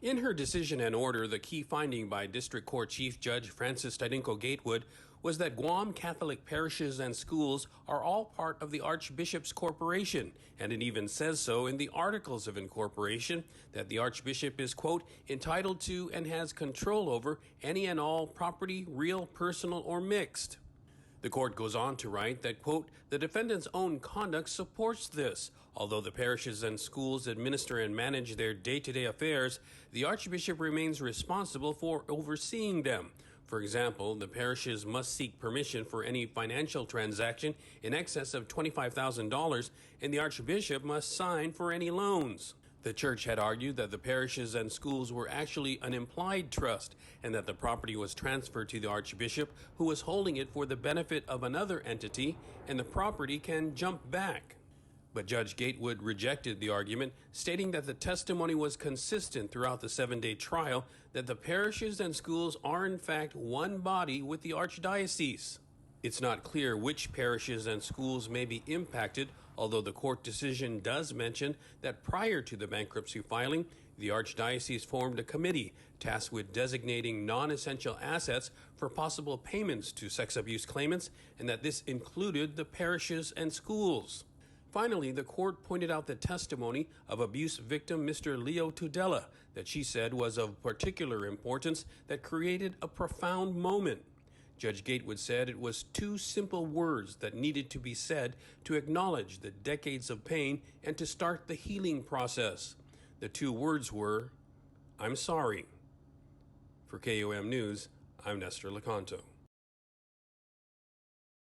In her decision and order, the key finding by District Court Chief Judge Francis Tadinko Gatewood was that Guam Catholic parishes and schools are all part of the Archbishop's corporation, and it even says so in the Articles of Incorporation that the Archbishop is, quote, entitled to and has control over any and all property, real, personal, or mixed. The court goes on to write that, quote, the defendant's own conduct supports this. Although the parishes and schools administer and manage their day-to-day affairs, the Archbishop remains responsible for overseeing them. For example, the parishes must seek permission for any financial transaction in excess of $25,000, and the Archbishop must sign for any loans. The church had argued that the parishes and schools were actually an implied trust and that the property was transferred to the Archbishop, who was holding it for the benefit of another entity, and the property can jump back. But Judge Gatewood rejected the argument, stating that the testimony was consistent throughout the 7-day trial that the parishes and schools are in fact one body with the Archdiocese. It's not clear which parishes and schools may be impacted, although the court decision does mention that prior to the bankruptcy filing, the Archdiocese formed a committee tasked with designating non-essential assets for possible payments to sex abuse claimants, and that this included the parishes and schools. Finally, the court pointed out the testimony of abuse victim Mr. Leo Tudela that she said was of particular importance that created a profound moment. Judge Gatewood said it was 2 simple words that needed to be said to acknowledge the decades of pain and to start the healing process. The 2 words were, I'm sorry. For KOM News, I'm Nestor Lecanto.